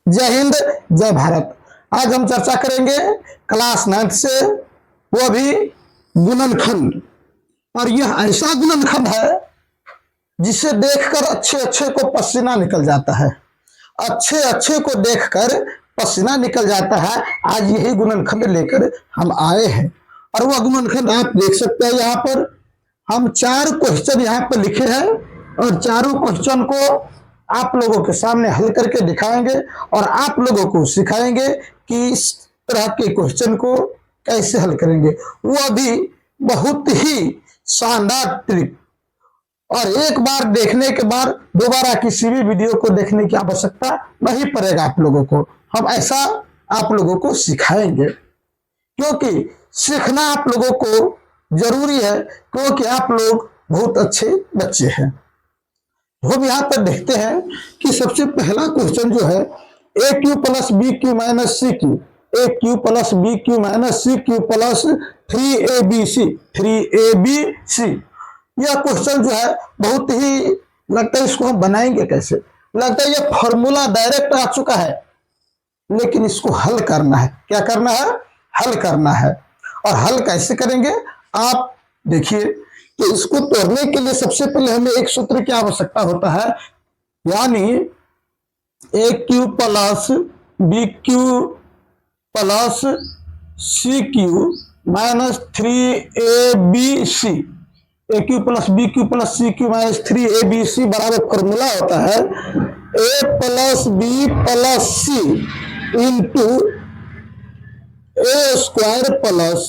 जय हिंद, जय भारत। आज हम चर्चा करेंगे क्लास 9 से, वो भी गुणनखंड। और यह ऐसा गुणनखंड है जिसे देखकर अच्छे अच्छे को पसीना निकल जाता है, अच्छे अच्छे को देखकर पसीना निकल जाता है। आज यही गुणनखंड लेकर हम आए हैं और वह गुणनखंड आप देख सकते हैं। यहाँ पर हम 4 क्वेश्चन यहाँ पर लिखे हैं और चारों क्वेश्चन को आप लोगों के सामने हल करके दिखाएंगे और आप लोगों को सिखाएंगे कि इस तरह के क्वेश्चन को कैसे हल करेंगे, वो भी बहुत ही शानदार ट्रिक। और एक बार देखने के बाद दोबारा किसी भी वीडियो को देखने की आवश्यकता नहीं पड़ेगा आप लोगों को। हम ऐसा आप लोगों को सिखाएंगे क्योंकि सीखना आप लोगों को जरूरी है, क्योंकि आप लोग बहुत अच्छे बच्चे हैं। हम यहाँ पर देखते हैं कि सबसे पहला क्वेश्चन जो है ए Q plus B Q minus C Q, A Q plus B Q minus C Q plus 3abc। यह क्वेश्चन जो है बहुत ही लगता है इसको हम बनाएंगे कैसे, लगता है ये फॉर्मूला डायरेक्ट आ चुका है, लेकिन इसको हल करना है। क्या करना है? हल करना है। और हल कैसे करेंगे आप देखिए। तो इसको तोड़ने के लिए सबसे पहले हमें एक सूत्र की आवश्यकता होता है, यानी a Q plus B cube plus c cube minus 3abc। A Q plus B cube plus c cube minus 3abc बराबर फॉर्मूला होता है a plus b plus c into a square plus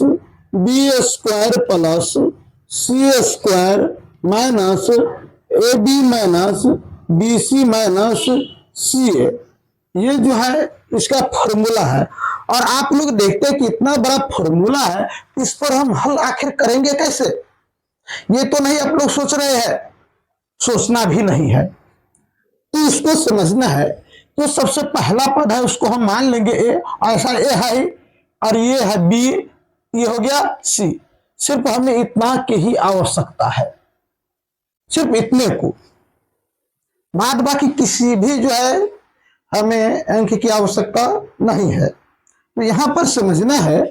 B square plus C square minus a B minus B C minus c a. ये जो है इसका formula है। और आप लोग देखते हैं कि इतना बड़ा फॉर्मूला है, इस पर हम हल आखिर करेंगे कैसे? ये तो नहीं आप लोग सोच रहे हैं, सोचना भी नहीं है, तो इसको समझना है। तो सबसे पहला पद है उसको हम मान लेंगे ए, ऐसा ए है और ये है बी, ये हो गया सी। सिर्फ हमें इतना की ही आवश्यकता है, सिर्फ इतने को, बाद बाकी किसी भी जो है हमें अंक की आवश्यकता नहीं है। तो यहां पर समझना है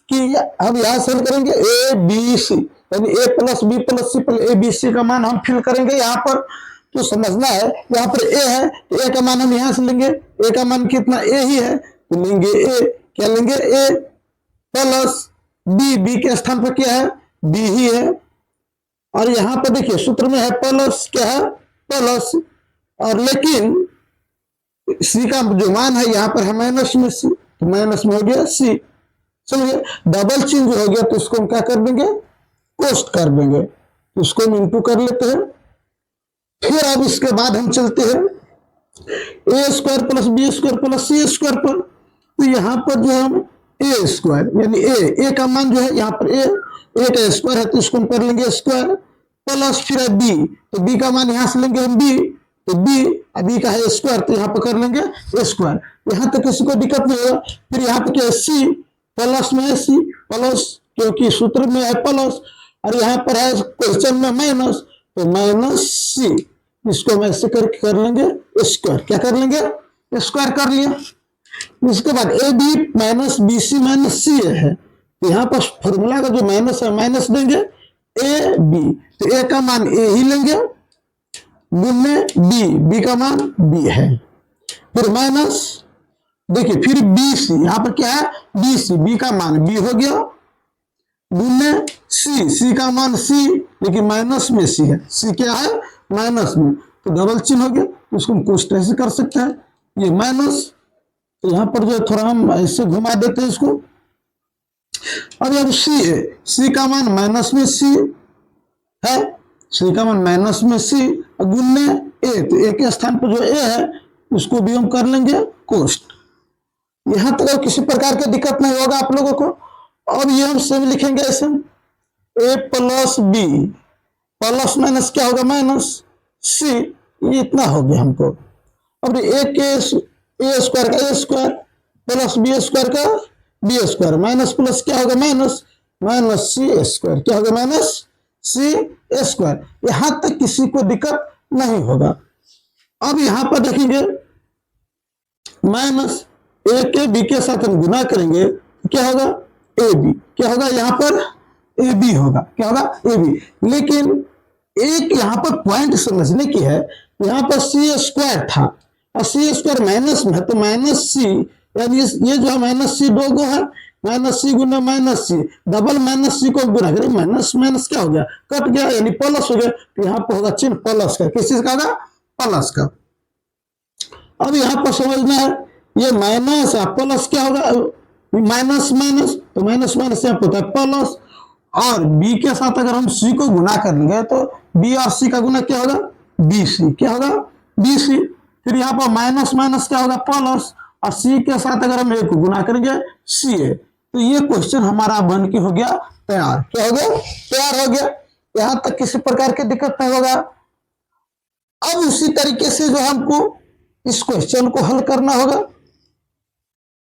कि हम यहां से करेंगे ए बी सी, यानी a plus b plus c plus a b c का मान हम फिल करेंगे यहाँ पर। तो समझना है यहाँ पर ए है तो ए का मान हम यहां से लेंगे, ए का मान कितना ए ही है तो लेंगे ए। क्या लेंगे? ए प्लस बी, बी के स्थान पर क्या है? बी ही है। और यहां पर देखिए सूत्र में है प्लस, क्या है? प्लस। और लेकिन सी का जो मान है यहाँ पर है माइनस में सी, तो माइनस में हो गया सी। समझिए, डबल चिन्ह जो हो गया तो इसको हम क्या कर देंगे? कोष्ट कर देंगे। तो इसको हम इंटू कर लेते हैं। फिर अब इसके बाद हम चलते हैं a square plus B square plus C square पर। तो यहाँ पर जो हम ए स्क्वायर यानी ए का मान जो है यहाँ पर ए का स्क्वायर है तो इसको हम कर लेंगे स्क्वायर प्लस फिर है बी, तो बी का मान यहाँ से लेंगे हम बी, तो बी अभी का है स्क्वायर तो यहाँ पर कर लेंगे स्क्वायर। यहाँ तक किसी को दिक्कत नहीं होगा। फिर यहाँ पे क्या है? सी प्लस में है सी प्लस, क्योंकि सूत्र में है प्लस और यहाँ पर है क्वेश्चन में माइनस, तो माइनस सी। इसको हम ऐसे करके कर लेंगे स्क्वायर। क्या कर लेंगे? स्क्वायर कर लिया। इसके बाद a B minus B C minus c है, तो यहाँ पर फॉर्मूला का जो माइनस है माइनस देंगे ए बी, तो ए का मान ए ही लेंगे गुने बी, बी का मान बी है। फिर माइनस देखिए फिर बी सी, यहाँ पर क्या है? बी सी, बी का मान बी हो गया गुने सी, सी का मान सी लेकिन माइनस में सी है, सी क्या है? माइनस में, तो डबल चिन्ह हो गया। इसको हम कुछ ऐसे कर सकते हैं, ये माइनस, तो यहाँ पर जो थोड़ा हम ऐसे घुमा देते हैं इसको। अब सी है, सी का मान माइनस में सी है, सी का मान माइनस में सी गुने ए, तो ए के स्थान पर जो ए है उसको भी हम कर लेंगे कोष्ट। यहां तक किसी प्रकार की दिक्कत नहीं होगा आप लोगों को। अब ये हम सेम लिखेंगे ऐसे ए प्लस बी प्लस माइनस क्या होगा? माइनस सी, ये इतना हो गया हमको। अब ए के ए स्क्वायर का ए स्क्वायर प्लस बी स्क्वायर का बी स्क्वायर माइनस प्लस क्या होगा? माइनस, माइनस सी स्क्वायर क्या होगा? माइनस सी स्क्वायर। यहां तक किसी को दिक्कत नहीं होगा। अब यहां पर देखेंगे माइनस ए के बी के साथ हम गुना करेंगे तो क्या होगा ए बी, क्या होगा यहाँ पर ए बी होगा, क्या होगा ए बी। लेकिन एक यहाँ पर पॉइंट समझने की है, यहाँ पर सी स्क्वायर था और सी स्क्वायर माइनस में है तो माइनस सी, यानी ये जो है माइनस सी दो गो है, माइनस सी गुना माइनस सी, डबल माइनस सी को गुना करें, माइनस माइनस क्या हो गया कट गया यानी प्लस हो गया, तो यहाँ पर होगा चिन्ह प्लस का, किस चीज का होगा प्लस का। अब यहाँ पर समझना है ये माइनस प्लस क्या होगा, माइनस माइनस तो माइनस माइनस यहाँ होता है प्लस, और b के साथ अगर हम c को गुना कर लेंगे तो b और c का गुना क्या होगा bc, क्या होगा bc। फिर यहाँ पर माइनस माइनस क्या होगा प्लस, और c के साथ अगर हम a को गुना करेंगे ca, तो ये क्वेश्चन हमारा बन के हो गया तैयार, क्या हो गया तैयार हो गया। यहां तक किसी प्रकार की दिक्कत नहीं होगा। अब उसी तरीके से जो हमको इस क्वेश्चन को हल करना होगा,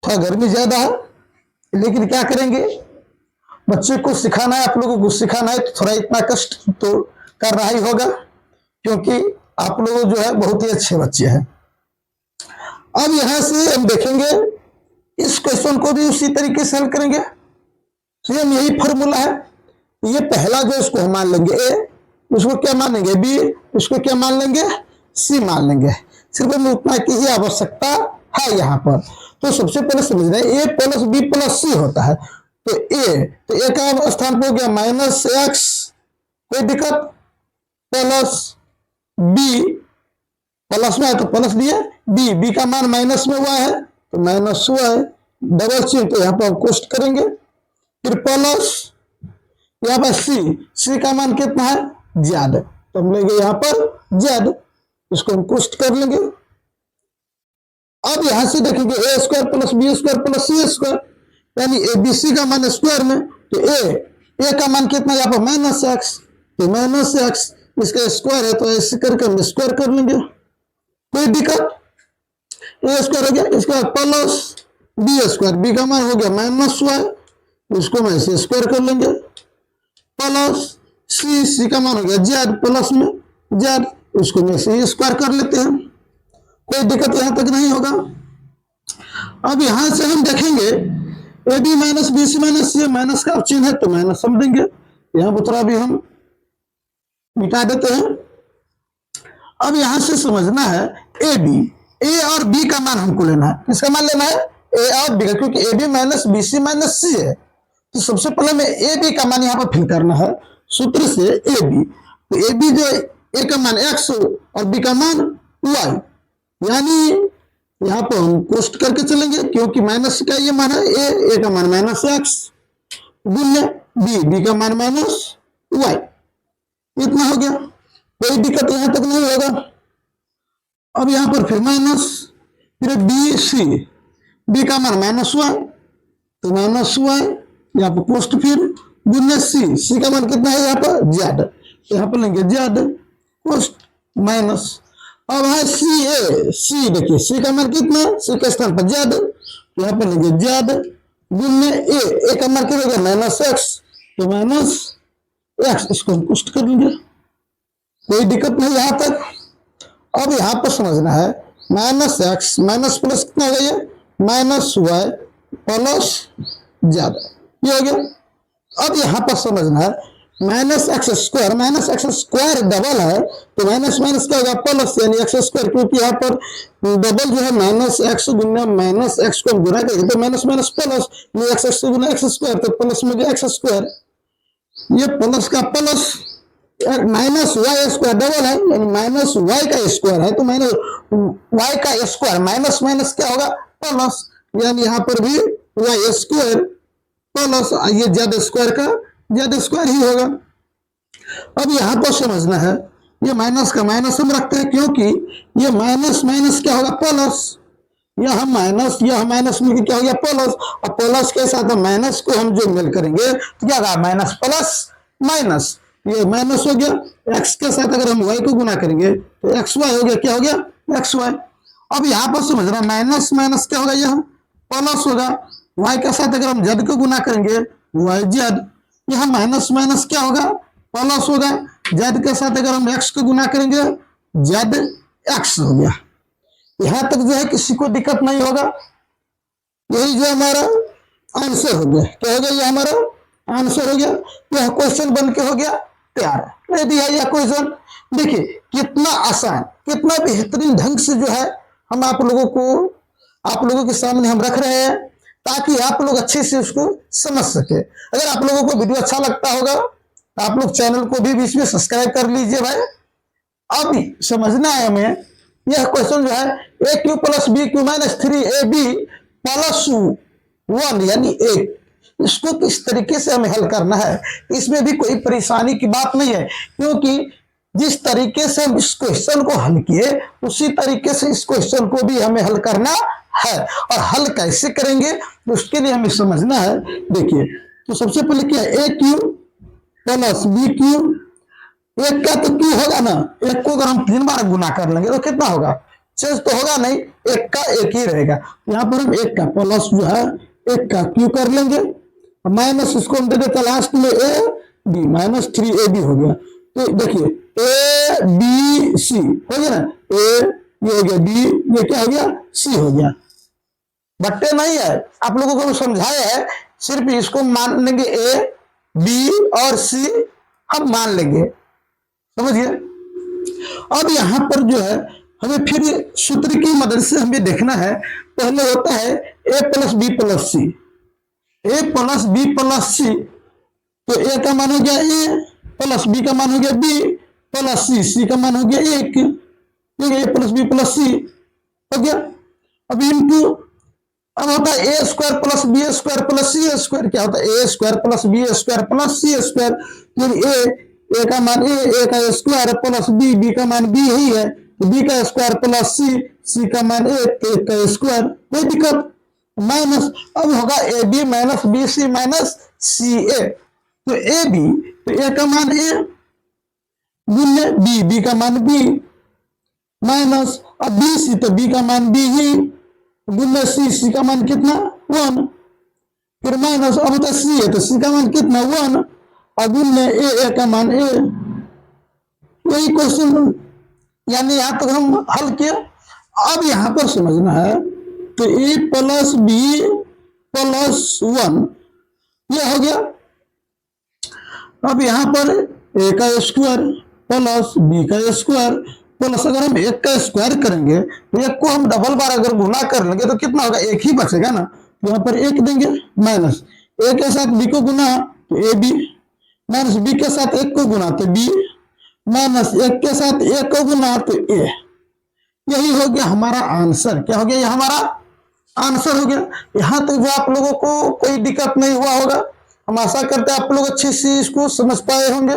थोड़ा गर्मी ज्यादा है लेकिन क्या करेंगे, बच्चे को सिखाना है, आप लोगों को सिखाना है तो थोड़ा इतना कष्ट तो करना ही होगा, क्योंकि आप लोग जो है बहुत ही अच्छे बच्चे हैं। अब यहां से हम देखेंगे इस क्वेश्चन को भी उसी तरीके से हल करेंगे, सेम यही फॉर्मूला है। ये पहला जो इसको हम मान लेंगे ए, उसको क्या मान लेंगे बी, उसको क्या मान लेंगे सी मान लेंगे, सिर्फ हमें उतना की ही आवश्यकता है यहाँ पर। तो सबसे पहले समझ रहे हैं ए प्लस बी प्लस सी होता है, तो ए का स्थान पर हो गया माइनस एक्स, कोई दिक्कत, प्लस बी प्लस में है तो प्लस दिया, बी का मान माइनस में हुआ है तो माइनस हुआ है, डबल चिन्ह तो यहाँ पर हम कोष्ट करेंगे, फिर प्लस यहाँ पर सी का मान कितना है जेड, तो हम लेंगे यहाँ पर जेड, इसको हम कोष्ट कर लेंगे। अब यहां से देखेंगे a square plus B square plus C square, यानी ए बी सी का मान स्क्वायर में, तो ए का मान कितना यहाँ पर माइनस एक्स, तो माइनस एक्स इसका स्क्वायर है तो ऐसे करके हम स्क्वायर कर लेंगे, कोई दिक्कत, ए स्क्वायर हो गया, इसका प्लस बी स्क्वायर, बी का मान हो गया माइनस वाई, इसको हम ऐसे स्क्वायर कर लेंगे, प्लस सी का मान हो गया जेड प्लस में जेड, इसको हम ऐसे स्क्वायर कर लेते हैं, कोई दिक्कत यहां तक नहीं होगा। अब यहां से हम देखेंगे A B minus B C minus C, minus का चिन्ह है तो माइनस हम देंगे, यहां पर थोड़ा भी हम मिटा देते हैं। अब यहां से समझना है ए बी, ए और बी का मान हमको लेना है, किसका मान लेना है ए और बी का, क्योंकि a B minus B C minus c है, तो सबसे पहले में ए बी का मान यहाँ पर फिल करना है सूत्र से ए बी, तो ए बी जो ए का मान एक्स और बी का मान वाई, यानी यहाँ पर हम कोष्ट करके चलेंगे क्योंकि माइनस का ये मान है ए का मान माइनस एक्स गुण्य बी का मान माइनस वाई, इतना हो गया, कोई दिक्कत यहाँ तक नहीं होगा। अब यहाँ पर फिर माइनस, फिर बी सी, बी का मान माइनस वाई तो माइनस वाई, यहाँ पर पोस्ट फिर गुण्य सी का मान कितना है यहाँ पर जेड, तो यहाँ पर लेंगे जेड पोस्ट माइनस। अब है सी देखिए सी का मान कितना, सी के स्थान पर जेड, तो यहाँ पर लेंगे जेड गुण्य ए का मान कितना माइनस एक्स, तो माइनस एक्स, इसको हम पुष्ट कर लेंगे, कोई दिक्कत नहीं यहाँ तक। अब यहाँ पर समझना है माइनस एक्स माइनस प्लस कितना हो गया माइनस वाई प्लस जेड, ये हो गया। अब यहाँ पर समझना है माइनस एक्स स्क्वायर डबल है तो माइनस माइनस क्या होगा प्लस, यानी एक्स स्क्वायर, क्योंकि यहाँ पर डबल जो है माइनस एक्स गुना माइनस एक्स को हम गुना करेंगे तो माइनस माइनस प्लस, एक्स गुना एक्स स्क्वायर तो प्लस में गया एक्स स्क्वायर, ये प्लस का plus, minus y square double है यानी माइनस वाई का स्क्वायर है तो माइनस वाई का स्क्वायर, माइनस माइनस क्या होगा प्लस, यानी यहाँ पर भी वाई स्क्वायर प्लस ये जेड स्क्वायर का जेड स्क्वायर ही होगा। अब यहाँ पर समझना है ये माइनस का माइनस हम रखते हैं क्योंकि ये माइनस माइनस क्या होगा प्लस, यह माइनस मिलकर क्या हो गया प्लस, और प्लस के साथ माइनस को हम जो मेल करेंगे तो क्या होगा माइनस प्लस माइनस, ये माइनस हो गया, एक्स के साथ अगर हम वाई को गुना करेंगे तो एक्स वाई हो गया, क्या हो गया एक्स वाई। अब यहाँ पर समझना माइनस माइनस क्या होगा यह प्लस होगा, वाई के साथ अगर हम जेड को गुना करेंगे वाई जेड, यहाँ माइनस माइनस क्या होगा प्लस होगा, जेड के साथ अगर हम एक्स को गुना करेंगे जेड एक्स हो गया, यहां तक जो है किसी को दिक्कत नहीं होगा। यही जो हमारा आंसर हो गया। क्या हो गया? ये हमारा आंसर हो गया। यह क्वेश्चन बन के हो गया तैयार। नहीं दिया यह क्वेश्चन। देखिए कितना आसान, कितना बेहतरीन ढंग से जो है हम आप लोगों के सामने हम रख रहे हैं, ताकि आप लोग अच्छे से उसको समझ सके। अगर आप लोगों को वीडियो अच्छा लगता होगा तो आप लोग चैनल को भी बीच में सब्सक्राइब कर लीजिए भाई। अभी समझना है हमें, यह क्वेश्चन जो है ए Q plus B Q minus 3ab plus 1 यानी 1, इसको किस तरीके से हमें हल करना है। इसमें भी कोई परेशानी की बात नहीं है, क्योंकि जिस तरीके से हम इस क्वेश्चन को हल किए उसी तरीके से इस क्वेश्चन को भी हमें हल करना है। और हल कैसे करेंगे उसके लिए हमें समझना है। देखिए तो सबसे पहले क्या है, ए क्यू प्लस बी क्यू, एक का तो क्यू होगा ना, एक को अगर हम 3 बार गुना कर लेंगे तो कितना होगा? चेंज तो होगा नहीं, एक का एक ही रहेगा। यहाँ पर हम एक का प्लस जो है एक का क्यू कर लेंगे, माइनस इसको हम दे देते लास्ट में ए बी, माइनस 3ab हो गया। तो देखिए ए बी सी हो गया ना, ए ये हो गया, बी ये क्या हो गया, सी हो गया। बट्टे नहीं है, आप लोगों को समझाया है, सिर्फ इसको मान लेंगे ए बी और सी हम मान लेंगे, समझिए। अब यहां पर जो है हमें फिर सूत्र की मदद से हमें देखना है। पहले होता है a plus b plus C, A plus b plus सी, तो ए का मान हो गया ए, प्लस बी का मान हो गया बी, प्लस सी, सी का मान हो गया 1, ठीक है, a plus b plus c हो गया। अब इनटू, अब होता है a square plus B square plus C square, क्या होता है a square plus B square plus C square, a का मान ए का स्क्वायर प्लस बी, बी का मान बी ही है, तो बी का स्क्वायर प्लस सी, सी का मान ए का स्क्वायर, कोई दिक्कत माइनस। अब होगा a B minus B C minus c a, तो ए बी तो ए का मान ए गुने बी, बी का मान बी माइनस, अब बी सी तो बी का मान बी ही गुने सी, सी का मान कितना 1, फिर माइनस, अब होता सी है तो सी का मान कितना 1, और गुने ए का मान ए। यही क्वेश्चन यानी यहां तक हम हल किए। अब यहां पर समझना है, तो ए प्लस बी प्लस 1 ये हो गया। अब यहां पर ए का स्क्वायर प्लस बी का स्क्वायर प्लस, अगर हम एक का स्क्वायर करेंगे तो एक को हम डबल बार अगर गुना कर लेंगे तो कितना होगा, एक ही बचेगा ना, यहाँ पर एक देंगे, माइनस ए के साथ बी को गुना तो ए बी, माइनस बी के साथ एक को गुना तो बी, माइनस एक के साथ एक को गुना तो ए। यही हो गया हमारा आंसर। क्या हो गया? ये हमारा आंसर हो गया। यहां तक जो आप लोगों को कोई दिक्कत नहीं हुआ होगा, हम आशा करते हैं आप लोग अच्छे से इसको समझ पाए होंगे।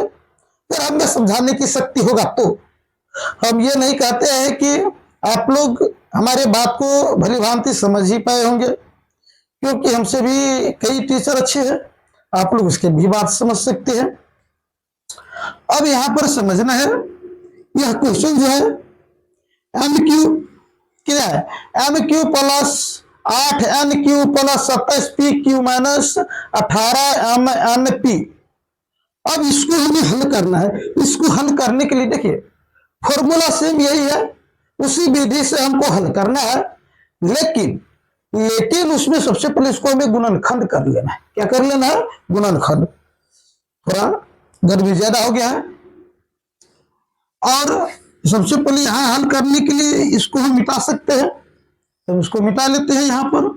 फिर हमें समझाने की शक्ति होगा तो हम ये नहीं कहते हैं कि आप लोग हमारे बात को भली भांति समझ ही पाए होंगे, क्योंकि हमसे भी कई टीचर अच्छे हैं, आप लोग उसके भी बात समझ सकते हैं। अब यहां पर समझना है, यह क्वेश्चन जो है एम क्यू क्या है, M Q plus 8n Q plus 27 P Q minus 18 N P. अब इसको हमें हल करना है। इसको हल करने के लिए देखिए फॉर्मूला सेम यही है, उसी विधि से हमको हल करना है, लेकिन उसमें सबसे पहले इसको हमें गुणनखंड कर लेना है। क्या कर लेना है? गुणनखंड। थोड़ा गर्मी ज्यादा हो गया है, और सबसे पहले यहां हल करने के लिए इसको हम मिटा सकते हैं, तो इसको मिटा लेते हैं यहां पर,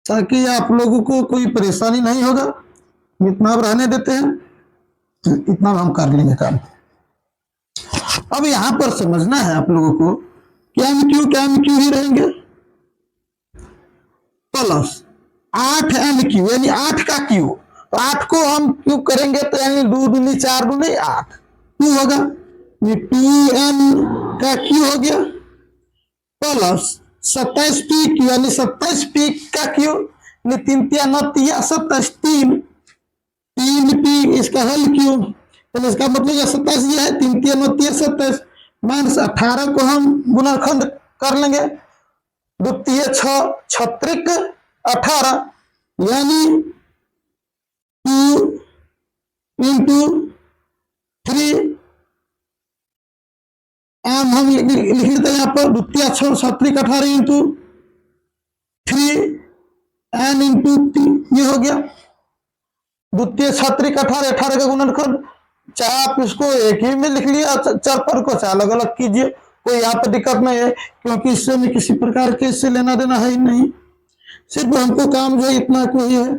ताकि आप लोगों को कोई परेशानी नहीं होगा। इतना अब रहने देते हैं, इतना हम कर लेंगे काम। अब यहां पर समझना है आप लोगों को कि एम क्यू ही रहेंगे, प्लस 8n क्यू यानी 8 का क्यू, तो 8 को हम क्यू करेंगे तो यानी 2 दूनी 4 दूनी 8 क्यू होगा, 2n का क्यू हो गया, प्लस 27 पी क्यू यानी 27 पी का क्यू, 3 3 9 27 3 पी इसका हल क्यू, तो इसका मतलब 27 ये है, 3 3 9 27 माइनस 18 को हम गुणनखंड कर लेंगे, 2 3 6 छत्रिक 18 यानी 2 इंटू 3 एम हम लिख लेते हैं यहाँ पर द्वितीय अक्षर सात्विक 18 इंटू 3 एन इंटू टी, ये हो गया द्वितीय छात्रिक 18 18 का गुणनखंड। चाहे आप इसको एक ही में लिख लिया चार पर को, चाहे अलग अलग कीजिए, कोई यहाँ पर दिक्कत नहीं है, क्योंकि इससे में किसी प्रकार के इससे लेना देना है ही नहीं, सिर्फ हमको काम जो है इतना को ही है,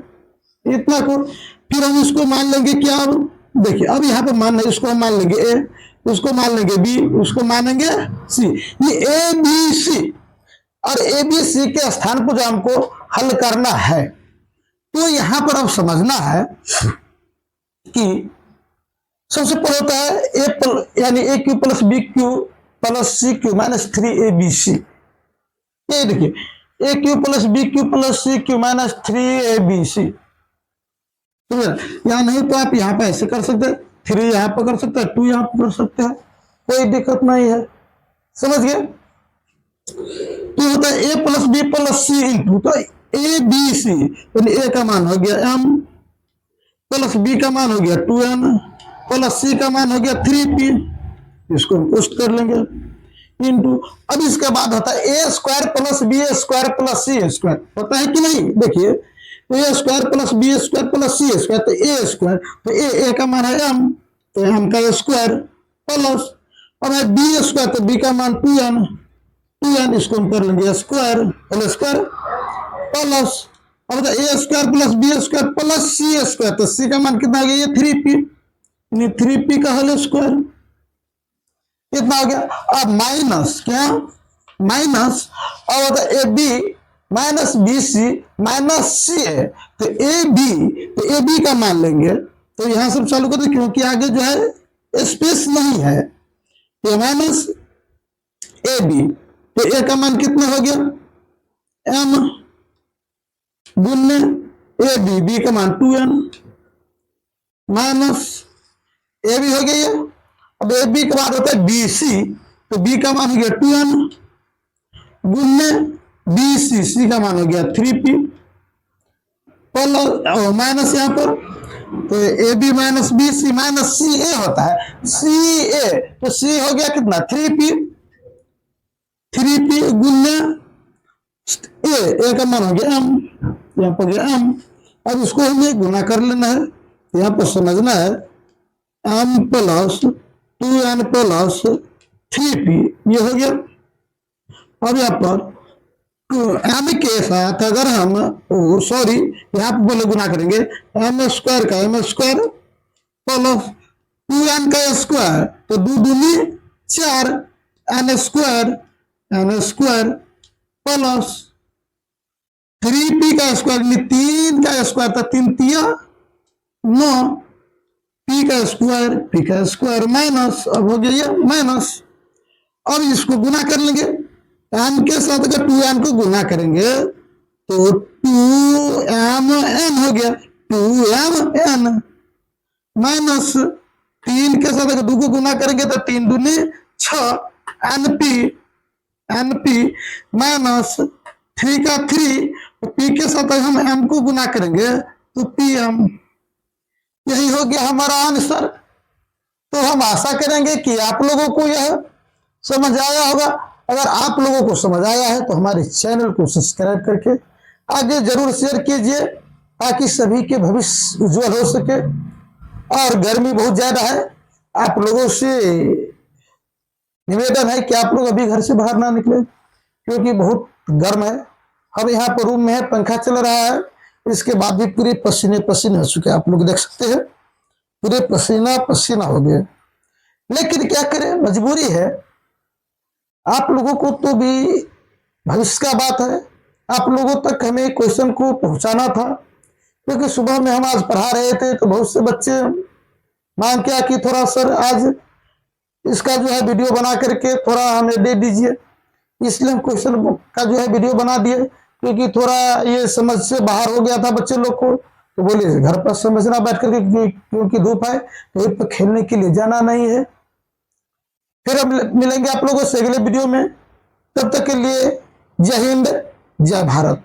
इतना को। फिर हम इसको मान लेंगे क्या, अब देखिए अब यहाँ पर मान इसको हम मान लेंगे ए, उसको मान लेंगे बी, उसको मानेंगे सी, ये ए बी सी, और ए बी सी के स्थान पर जो हमको हल करना है, तो यहां पर अब समझना है कि सबसे पहले होता है ए यानी a Q plus B cube plus c cube minus 3abc। ये देखिए a Q plus B cube plus c cube minus 3abc, यहां नहीं तो आप यहां पे ऐसे कर सकते हैं, 3 यहां पर कर सकते हैं, 2 यहां पर कर सकते हैं, कोई दिक्कत नहीं है, समझ गए। तो होता है a plus b plus c into, तो ए बी सी यानी ए का मान हो गया m प्लस बी का मान हो गया 2n प्लस सी का मान हो गया 3p, इसको हम पुष्ट कर लेंगे इंटू, अब इसके बाद होता है a square plus B square plus C square, होता है कि नहीं, देखिए a square plus B square plus C square, तो ए स्क्वायर, तो ए का मान है m, तो m का स्क्वायर प्लस, अब है बी स्क्वायर, तो बी का मान 2n, इसको हम कर लेंगे स्क्वायर होल स्क्वायर प्लस, अब A square plus B square plus C square, तो सी का मान कितना आ गया, ये 3p, 3p का होल स्क्वायर, कितना हो गया। अब माइनस क्या, माइनस, अब होता है a B minus B C minus c है, तो ए बी का मान लेंगे, तो यहां से चालू करते क्योंकि आगे जो है स्पेस नहीं है, तो माइनस ए बी, तो ए का मान कितना हो गया m गुन्ने ए बी का मान 2n माइनस ए बी हो गया ये, अब ए बी के बाद होता है बी सी, तो बी का मान हो गया 2n गुन्ने बी सी का मान हो गया 3p प्लस माइनस यहाँ पर, तो a B minus B C minus c a होता है, सी ए, तो सी हो गया कितना 3p गुन्ने ए का मान हो गया m, यहाँ पर गया m, अब इसको हमें गुना कर लेना है, यहाँ पर समझना है m plus 2n plus 3p, ये हो गया। अब यहाँ पर m के साथ अगर हम सॉरी यहाँ पर पहले गुना करेंगे m स्क्वायर का m स्क्वायर प्लस 2n का स्क्वायर, तो 2 दूनी 4 n स्क्वायर प्लस 3p का स्क्वायर, 3 का स्क्वायर, तो 3 तिया 9 p का स्क्वायर माइनस, अब हो गया ये माइनस, अब इसको गुना कर लेंगे m के साथ, अगर 2n को गुना करेंगे तो 2mn हो गया, 2mn माइनस 3 के साथ अगर 2 को गुना करेंगे तो 3 दूनी 6 np माइनस 3 का 3, p के साथ अगर हम m को गुना करेंगे तो pm, यही हो गया हमारा आंसर। तो हम आशा करेंगे कि आप लोगों को यह समझ आया होगा। अगर आप लोगों को समझ आया है तो हमारे चैनल को सब्सक्राइब करके आगे जरूर शेयर कीजिए, ताकि सभी के भविष्य उज्जवल हो सके। और गर्मी बहुत ज्यादा है, आप लोगों से निवेदन है कि आप लोग अभी घर से बाहर ना निकले, क्योंकि बहुत गर्म है। हम यहाँ पर रूम में है, पंखा चल रहा है, इसके बाद भी पूरे पसीने पसीने हो चुके, आप लोग देख सकते हैं पूरे पसीना पसीना हो गए। लेकिन क्या करें, मजबूरी है। आप लोगों को तो भी भविष्य का बात है, आप लोगों तक हमें क्वेश्चन को पहुंचाना था, क्योंकि सुबह में हम आज पढ़ा रहे थे तो बहुत से बच्चे मांग किया कि थोड़ा सर आज इसका जो है वीडियो बना करके थोड़ा हमें दे दीजिए, इसलिए हम क्वेश्चन का जो है वीडियो बना दिए, क्योंकि थोड़ा ये समझ से बाहर हो गया था बच्चे लोग को। तो बोले घर पर समझना बैठ करके, क्योंकि धूप है तो पर खेलने के लिए जाना नहीं है। फिर अब मिलेंगे आप लोगों से अगले वीडियो में, तब तक के लिए जय हिंद जय भारत।